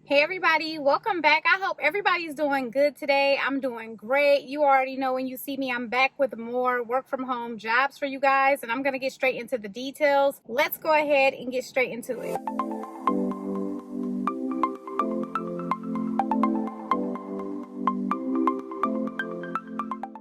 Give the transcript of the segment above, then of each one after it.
Hey everybody, welcome back. I hope everybody's doing good today. I'm doing great. You already know when you see me, I'm back with more work from home jobs for you guys, and I'm going to get straight into the details. Let's go ahead and get straight into it.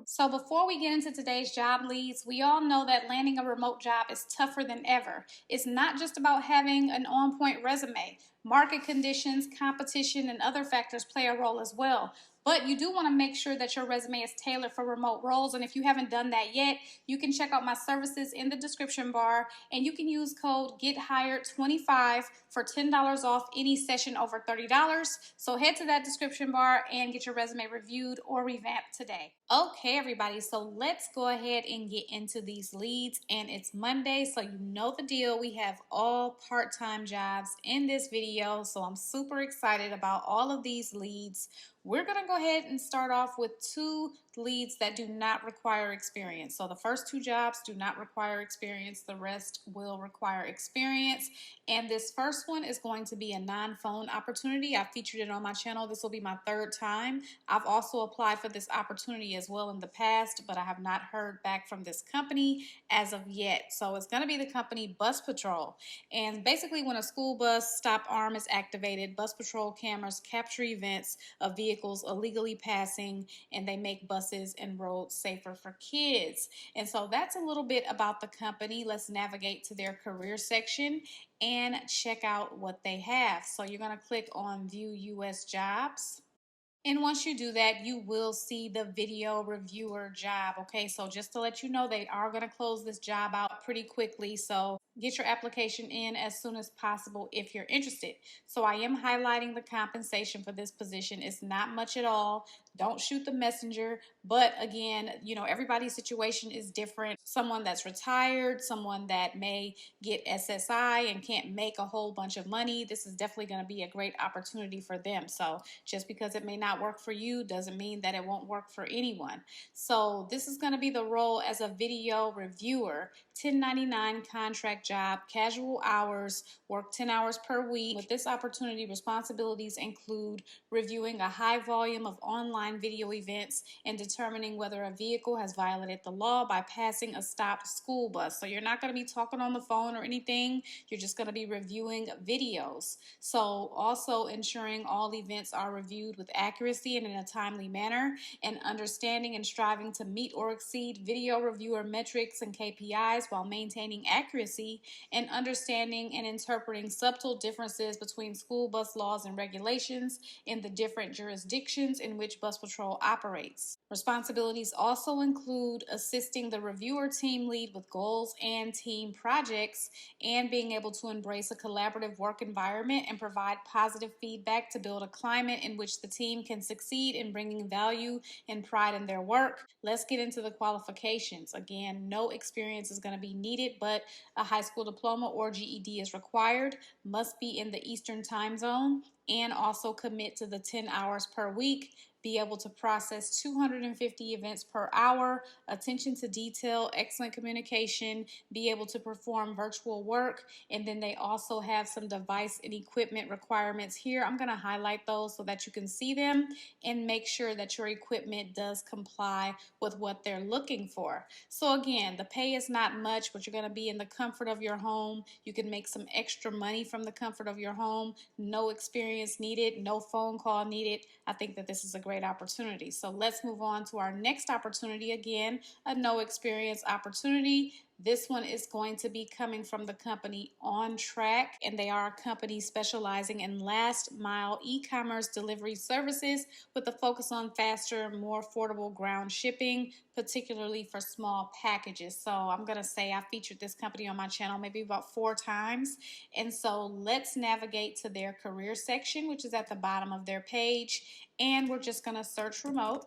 So before we get into today's job leads, we all know that landing a remote job is tougher than ever. It's not just about having an on-point resume. Market conditions, competition, and other factors play a role as well. But you do want to make sure that your resume is tailored for remote roles. And if you haven't done that yet, you can check out my services in the description bar, and you can use code GETHIRED25 for $10 off any session over $30. So head to that description bar and get your resume reviewed or revamped today. Okay, everybody, so let's go ahead and get into these leads. And it's Monday, so you know the deal. We have all part-time jobs in this video, so I'm super excited about all of these leads. We're going to go ahead and start off with two leads that do not require experience. So the first two jobs do not require experience. The rest will require experience. And this first one is going to be a non-phone opportunity. I featured it on my channel. This will be my third time. I've also applied for this opportunity as well in the past, but I have not heard back from this company as of yet. So it's going to be the company Bus Patrol. And basically when a school bus stop arm is activated, Bus Patrol cameras capture events of vehicles illegally passing, and they make buses and roads safer for kids. And so that's a little bit about the company. Let's navigate to their career section and check out what they have. So you're going to click on View US Jobs. And once you do that, you will see the video reviewer job. Okay, so just to let you know, they are going to close this job out pretty quickly. So get your application in as soon as possible if you're interested. So I am highlighting the compensation for this position. It's not much at all. Don't shoot the messenger. But again, you know, everybody's situation is different. Someone that's retired, someone that may get SSI and can't make a whole bunch of money, this is definitely going to be a great opportunity for them. So just because it may not work for you doesn't mean that it won't work for anyone. So this is going to be the role as a video reviewer, 1099 contract job, casual hours, work 10 hours per week. With this opportunity, responsibilities include reviewing a high volume of online video events and determining whether a vehicle has violated the law by passing a stopped school bus. So you're not going to be talking on the phone or anything. You're just going to be reviewing videos. So also ensuring all events are reviewed with accuracy and in a timely manner, and understanding and striving to meet or exceed video reviewer metrics and KPIs while maintaining accuracy, and understanding and interpreting subtle differences between school bus laws and regulations in the different jurisdictions in which Bus Patrol operates. Responsibilities also include assisting the reviewer team lead with goals and team projects, and being able to embrace a collaborative work environment and provide positive feedback to build a climate in which the team can succeed in bringing value and pride in their work. Let's get into the qualifications. Again, no experience is going to be needed, but a high school diploma or GED is required, must be in the Eastern time zone, and also commit to the 10 hours per week, be able to process 250 events per hour, attention to detail, excellent communication, be able to perform virtual work. And then they also have some device and equipment requirements here. I'm going to highlight those so that you can see them and make sure that your equipment does comply with what they're looking for. So again, the pay is not much, but you're going to be in the comfort of your home. You can make some extra money from the comfort of your home. No experience needed, no phone call needed. I think that this is a great opportunity. So let's move on to our next opportunity. Again, a no experience opportunity. This one is going to be coming from the company On Track, and they are a company specializing in last mile e-commerce delivery services with a focus on faster, more affordable ground shipping, particularly for small packages. So I'm going to say I featured this company on my channel maybe about 4 times. And so let's navigate to their career section, which is at the bottom of their page. And we're just going to search remote.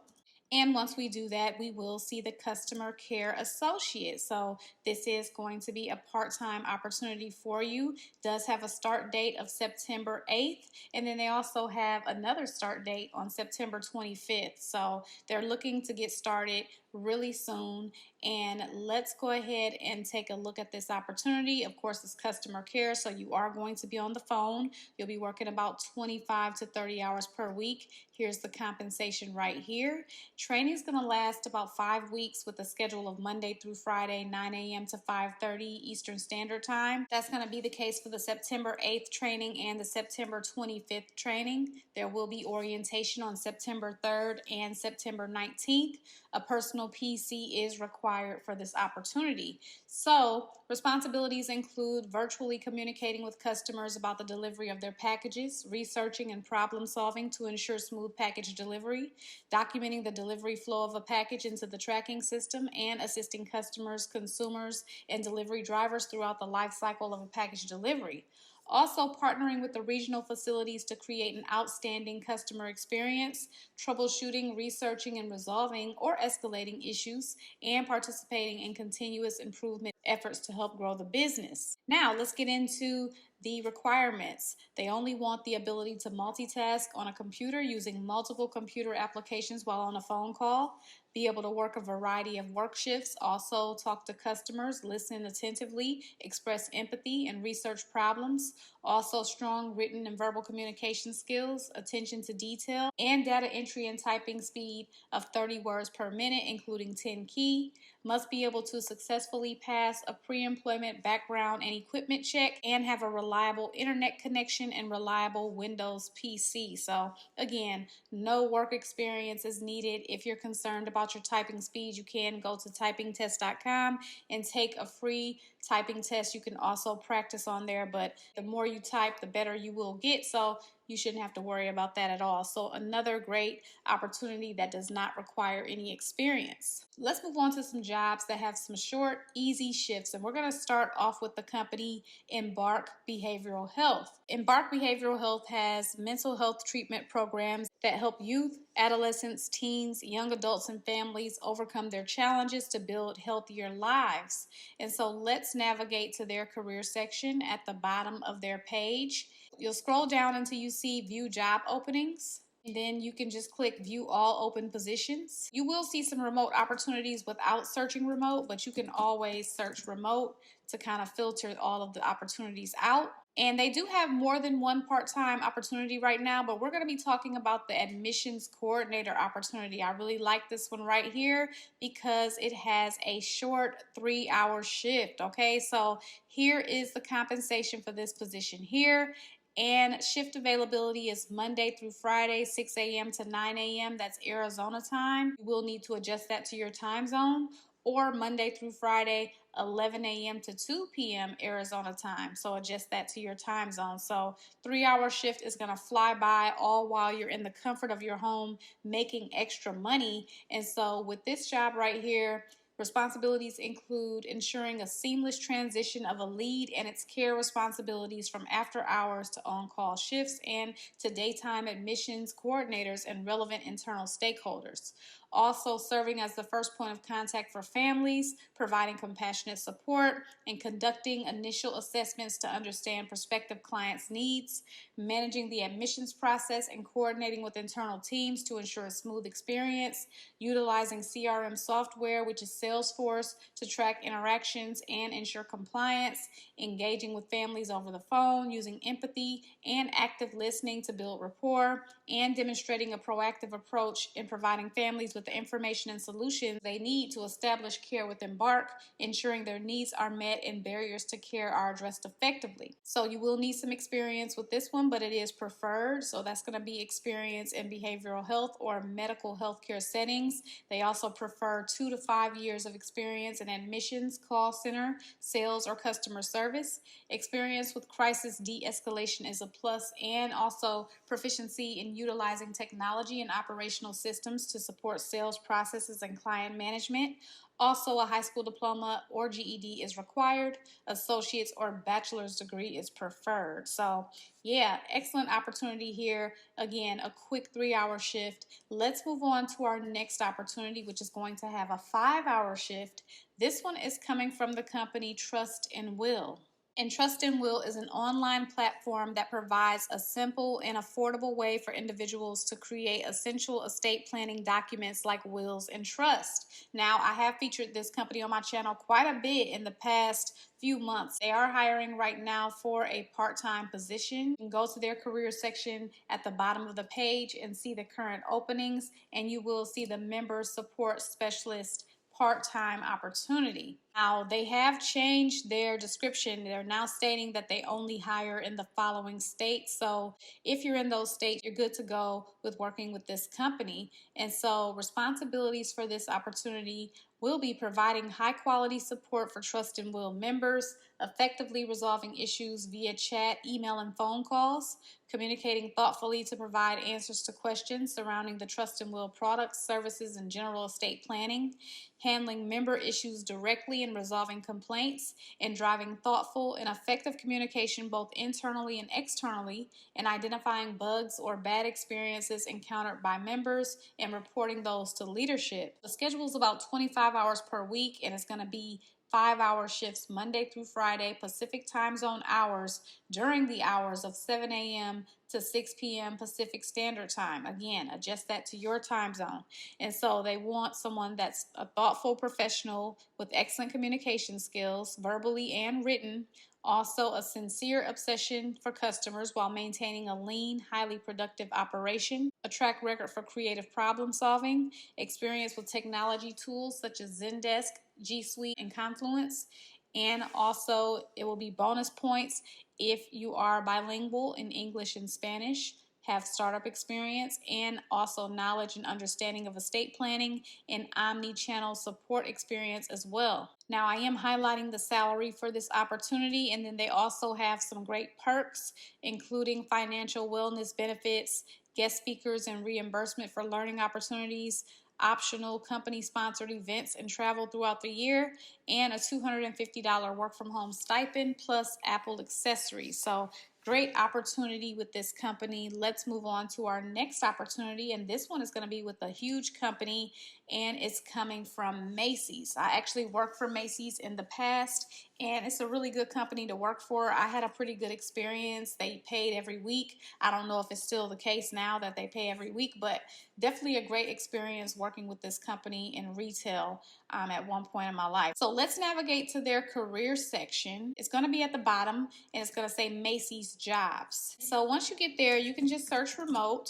And once we do that, we will see the customer care associate. So this is going to be a part-time opportunity for you. Does have a start date of September 8th. And then they also have another start date on September 25th. So they're looking to get started really soon. And let's go ahead and take a look at this opportunity. Of course, it's customer care, so you are going to be on the phone. You'll be working about 25 to 30 hours per week. Here's the compensation right here. Training is going to last about 5 weeks with a schedule of Monday through Friday, 9 a.m. to 5:30 Eastern Standard Time. That's going to be the case for the September 8th training and the September 25th training. There will be orientation on September 3rd and September 19th. A personal PC is required for this opportunity. So, responsibilities include virtually communicating with customers about the delivery of their packages, researching and problem solving to ensure smooth package delivery, documenting the delivery flow of a package into the tracking system, and assisting customers, consumers, and delivery drivers throughout the life cycle of a package delivery. Also, partnering with the regional facilities to create an outstanding customer experience, troubleshooting, researching, and resolving or escalating issues, and participating in continuous improvement efforts to help grow the business. Now, let's get into the requirements. They only want the ability to multitask on a computer using multiple computer applications while on a phone call, be able to work a variety of work shifts, also talk to customers, listen attentively, express empathy, and research problems, also strong written and verbal communication skills, attention to detail, and data entry and typing speed of 30 words per minute, including 10 key. Must be able to successfully pass a pre-employment background and equipment check and have a reliable internet connection and reliable Windows PC. So again, no work experience is needed. If you're concerned about your typing speed, you can go to typingtest.com and take a free typing test. You can also practice on there, but the more you type, the better you will get. So you shouldn't have to worry about that at all. So another great opportunity that does not require any experience. Let's move on to some jobs that have some short, easy shifts. And we're going to start off with the company Embark Behavioral Health. Embark Behavioral Health has mental health treatment programs that help youth, adolescents, teens, young adults, and families overcome their challenges to build healthier lives. And so let's navigate to their career section at the bottom of their page. You'll scroll down until you see View Job Openings. And then you can just click View All Open Positions. You will see some remote opportunities without searching remote, but you can always search remote to kind of filter all of the opportunities out. And they do have more than one part-time opportunity right now, but we're going to be talking about the admissions coordinator opportunity. I really like this one right here because it has a short 3-hour shift. Okay, so here is the compensation for this position here. And shift availability is Monday through Friday, 6 a.m. to 9 a.m. That's Arizona time. You will need to adjust that to your time zone. Or Monday through Friday, 11 a.m. to 2 p.m. Arizona time. So adjust that to your time zone. So 3-hour shift is going to fly by all while you're in the comfort of your home making extra money. And so with this job right here, responsibilities include ensuring a seamless transition of a lead and its care responsibilities from after hours to on-call shifts and to daytime admissions coordinators and relevant internal stakeholders. Also serving as the first point of contact for families, providing compassionate support, and conducting initial assessments to understand prospective clients' needs, managing the admissions process and coordinating with internal teams to ensure a smooth experience, utilizing CRM software, which is Salesforce, to track interactions and ensure compliance, engaging with families over the phone, using empathy and active listening to build rapport, and demonstrating a proactive approach in providing families with the information and solutions they need to establish care with Embark, ensuring their needs are met and barriers to care are addressed effectively. So you will need some experience with this one, but it is preferred. So that's going to be experience in behavioral health or medical healthcare settings. They also prefer 2 to 5 years of experience in admissions, call center, sales, or customer service. Experience with crisis de-escalation is a plus, and also proficiency in utilizing technology and operational systems to support sales processes and client management. Also, a high school diploma or GED is required. Associate's or bachelor's degree is preferred. So, yeah, excellent opportunity here. Again, a quick 3-hour shift. Let's move on to our next opportunity, which is going to have a 5-hour shift. This one is coming from the company Trust and Will. And Trust and Will is an online platform that provides a simple and affordable way for individuals to create essential estate planning documents like wills and trust. Now, I have featured this company on my channel quite a bit in the past few months. They are hiring right now for a part-time position. You can go to their career section at the bottom of the page and see the current openings, and you will see the member support specialist part-time opportunity. Now, they have changed their description. They're now stating that they only hire in the following states. So if you're in those states, you're good to go with working with this company. And so responsibilities for this opportunity will be providing high quality support for Trust and Will members, effectively resolving issues via chat, email, and phone calls, communicating thoughtfully to provide answers to questions surrounding the Trust and Will products, services, and general estate planning, handling member issues directly and resolving complaints, and driving thoughtful and effective communication both internally and externally, and identifying bugs or bad experiences encountered by members and reporting those to leadership. The schedule is about 25 hours per week, and it's going to be 5-hour shifts Monday through Friday, Pacific time zone hours during the hours of 7 a.m. to 6 p.m. Pacific Standard Time. Again, adjust that to your time zone. And so they want someone that's a thoughtful professional with excellent communication skills, verbally and written. Also, a sincere obsession for customers while maintaining a lean, highly productive operation, a track record for creative problem solving, experience with technology tools such as Zendesk, G Suite, and Confluence. And also, it will be bonus points if you are bilingual in English and Spanish, have startup experience, and also knowledge and understanding of estate planning and omni-channel support experience as well. Now, I am highlighting the salary for this opportunity, and then they also have some great perks, including financial wellness benefits, guest speakers and reimbursement for learning opportunities, optional company-sponsored events and travel throughout the year, and a $250 work-from-home stipend plus Apple accessories. So great opportunity with this company. Let's move on to our next opportunity, and this one is going to be with a huge company, and it's coming from Macy's. I actually worked for Macy's in the past, and it's a really good company to work for. I had a pretty good experience. They paid every week. I don't know if it's still the case now that they pay every week, but definitely a great experience working with this company in retail at one point in my life. So let's navigate to their career section. It's going to be at the bottom, and it's going to say Macy's Jobs. So once you get there, you can just search remote,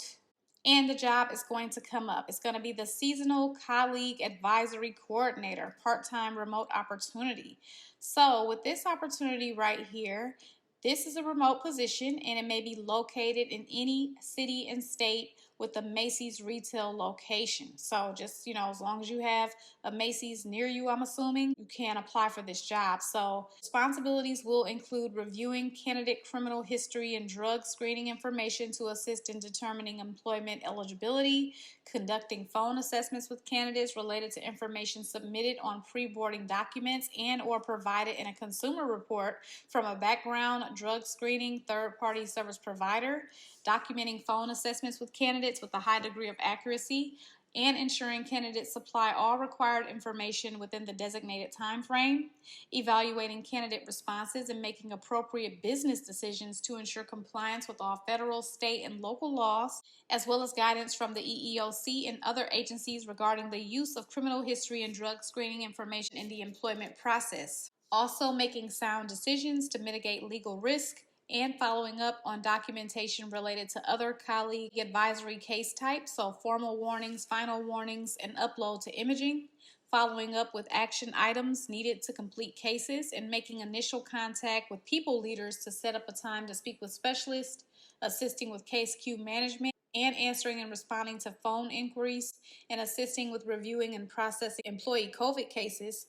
and the job is going to come up. It's going to be the Seasonal Colleague Advisory Coordinator, part-time remote opportunity. So with this opportunity right here, this is a remote position, and it may be located in any city and state with a Macy's retail location. So just, as long as you have a Macy's near you, I'm assuming, you can apply for this job. So responsibilities will include reviewing candidate criminal history and drug screening information to assist in determining employment eligibility, conducting phone assessments with candidates related to information submitted on pre-boarding documents and or provided in a consumer report from a background drug screening third-party service provider, documenting phone assessments with candidates with a high degree of accuracy, and ensuring candidates supply all required information within the designated time frame, evaluating candidate responses and making appropriate business decisions to ensure compliance with all federal, state, and local laws, as well as guidance from the EEOC and other agencies regarding the use of criminal history and drug screening information in the employment process. Also making sound decisions to mitigate legal risk, and following up on documentation related to other colleague advisory case types, so formal warnings, final warnings, and upload to imaging, following up with action items needed to complete cases, and making initial contact with people leaders to set up a time to speak with specialists, assisting with case queue management, and answering and responding to phone inquiries, and assisting with reviewing and processing employee COVID cases,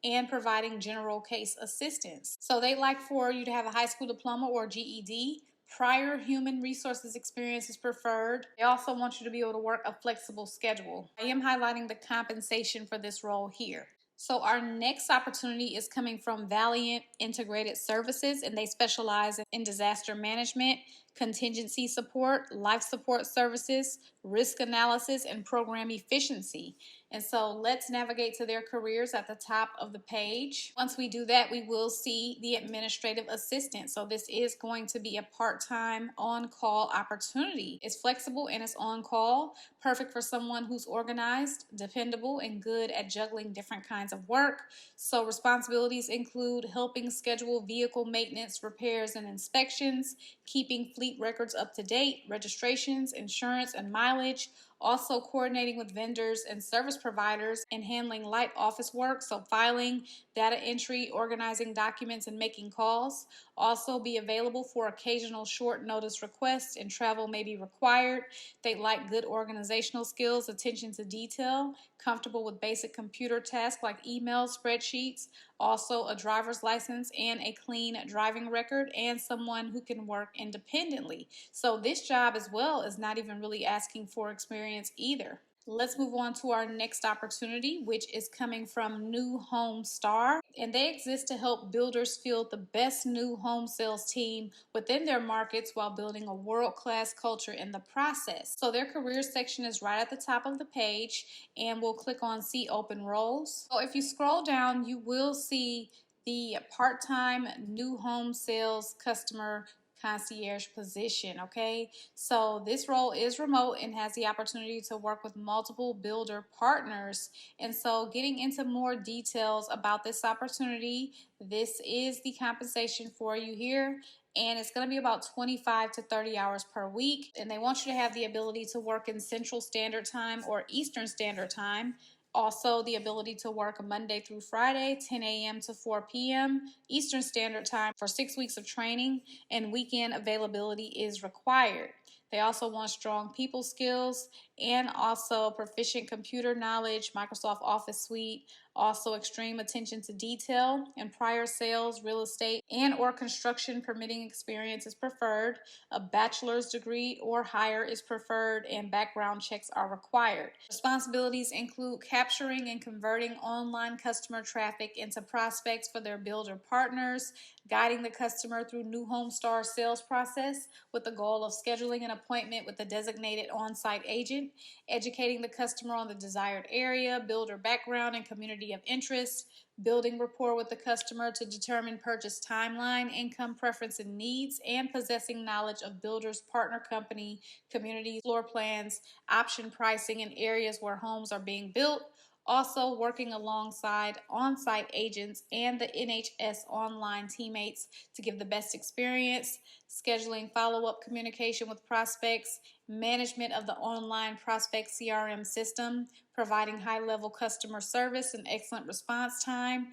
and providing general case assistance. So they like for you to have a high school diploma or GED. Prior human resources experience is preferred. They also want you to be able to work a flexible schedule. I am highlighting the compensation for this role here. So our next opportunity is coming from Valiant Integrated Services, and they specialize in disaster management, contingency support, life support services, risk analysis, and program efficiency. And so let's navigate to their careers at the top of the page. Once we do that, we will see the administrative assistant. So this is going to be a part-time on-call opportunity. It's flexible and it's on-call, perfect for someone who's organized, dependable, and good at juggling different kinds of work. So responsibilities include helping schedule vehicle maintenance, repairs, and inspections, keeping fleet records up to date, registrations, insurance, and mileage, also coordinating with vendors and service providers and handling light office work, so filing, data entry, organizing documents, and making calls. Also be available for occasional short notice requests, and travel may be required. They like good organizational skills, attention to detail, comfortable with basic computer tasks like email, spreadsheets, also a driver's license and a clean driving record, and someone who can work independently. So this job as well is not even really asking for experience either. Let's move on to our next opportunity, which is coming from New Home Star. And they exist to help builders field the best new home sales team within their markets while building a world-class culture in the process. So their career section is right at the top of the page, and we'll click on See Open Roles. So if you scroll down, you will see the part-time new home sales customer concierge position. Okay, so this role is remote and has the opportunity to work with multiple builder partners. And so getting into more details about this opportunity, this is the compensation for you here, and it's going to be about 25 to 30 hours per week, and they want you to have the ability to work in Central Standard Time or Eastern Standard Time. Also, the ability to work Monday through Friday, 10 a.m. to 4 p.m. Eastern Standard Time for 6 weeks of training, and weekend availability is required. They also want strong people skills and also proficient computer knowledge, Microsoft Office Suite, also extreme attention to detail, and prior sales, real estate, and or construction permitting experience is preferred. A bachelor's degree or higher is preferred, and background checks are required. Responsibilities include capturing and converting online customer traffic into prospects for their builder partners, guiding the customer through New Home Star sales process with the goal of scheduling an appointment with a designated on-site agent, educating the customer on the desired area, builder background, and community of interest, building rapport with the customer to determine purchase timeline, income preference and needs, and possessing knowledge of builders, partner company, community, floor plans, option pricing in areas where homes are being built. Also working alongside on-site agents and the NHS online teammates to give the best experience, scheduling follow-up communication with prospects, management of the online prospect CRM system, providing high-level customer service and excellent response time,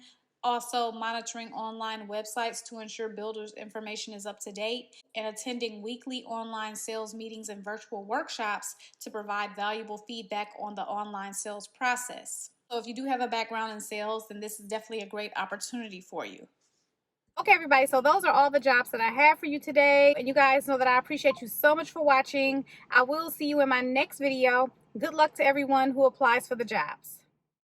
also monitoring online websites to ensure builders' information is up to date, and attending weekly online sales meetings and virtual workshops to provide valuable feedback on the online sales process. So if you do have a background in sales, then this is definitely a great opportunity for you. Okay, everybody, so those are all the jobs that I have for you today. And you guys know that I appreciate you so much for watching. I will see you in my next video. Good luck to everyone who applies for the jobs.